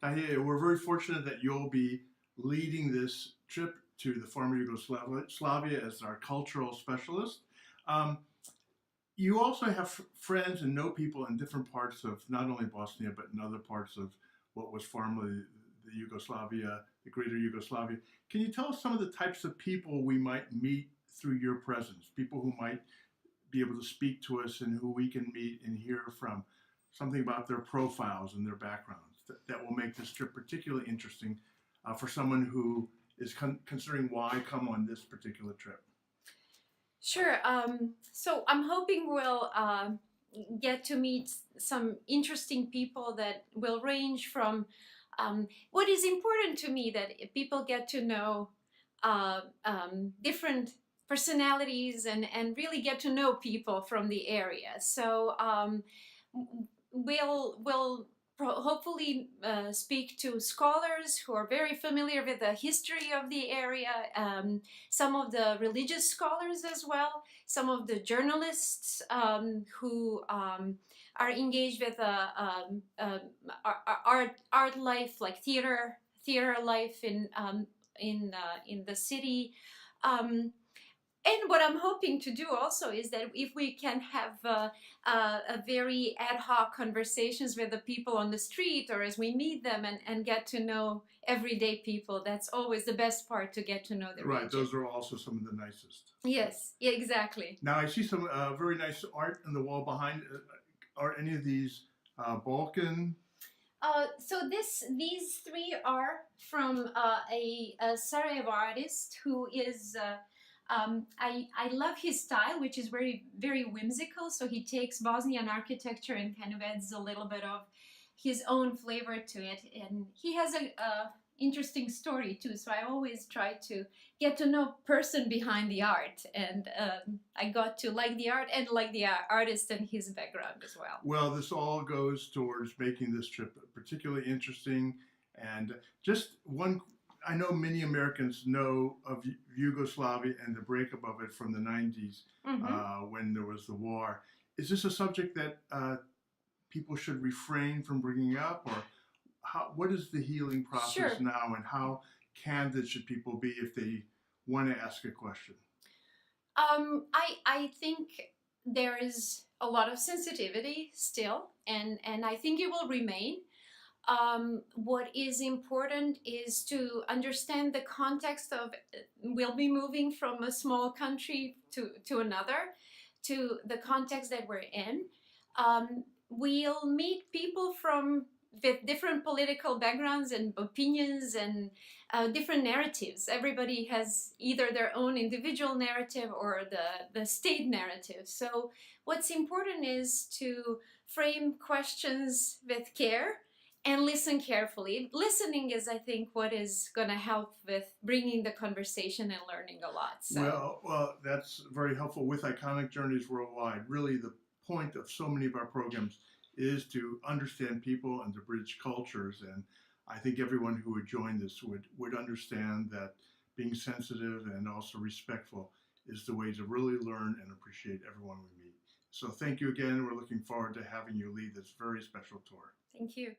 Tahija, we're very fortunate that you'll be leading this trip to the former Yugoslavia as our cultural specialist. Um, you also have friends and know people in different parts of not only Bosnia, but in other parts of what was formerly the Yugoslavia, the greater Yugoslavia. Can you tell us some of the types of people we might meet through your presence? People who might be able to speak to us and who we can meet and hear from something about their profiles and their backgrounds that will make this trip particularly interesting for someone who is considering why come on this particular trip. Sure. So I'm hoping we'll get to meet some interesting people that will range from what is important to me that people get to know different personalities and really get to know people from the area. So we'll hopefully speak to scholars who are very familiar with the history of the area, some of the religious scholars as well, some of the journalists who are engaged with art life, like theater life in the city. And what I'm hoping to do also is that if we can have a very ad hoc conversations with the people on the street or as we meet them and get to know everyday people, that's always the best part, to get to know the Right, region. those are also some of the nicest. Yes, yeah, exactly. Now I see some very nice art on the wall behind. Are any of these Balkan? So these three are from a Sarajevo artist who is I love his style, which is very whimsical. So he takes Bosnian architecture and kind of adds a little bit of his own flavor to it, and he has a interesting story too. So I always try to get to know person behind the art, and I got to like the art and like the artist and his background as well. Well, this all goes towards making this trip particularly interesting. And just one, I know many Americans know of Yugoslavia and the breakup of it from the 90s when there was the war. Is this a subject that people should refrain from bringing up, or what is the healing process Sure. now, and how candid should people be if they want to ask a question? I think there is a lot of sensitivity still, and I think it will remain. What is important is to understand the context of we'll be moving from a small country to another, to the context that we're in. We'll meet people from with different political backgrounds and opinions and different narratives. Everybody has either their own individual narrative or the state narrative. So what's important is to frame questions with care and listen carefully. Listening is, I think, what is going to help with bringing the conversation and learning a lot. So. Well, that's very helpful with Iconic Journeys Worldwide. Really, the point of so many of our programs is to understand people and to bridge cultures. And I think everyone who would join this would understand that being sensitive and also respectful is the way to really learn and appreciate everyone we meet. So thank you again. We're looking forward to having you lead this very special tour. Thank you.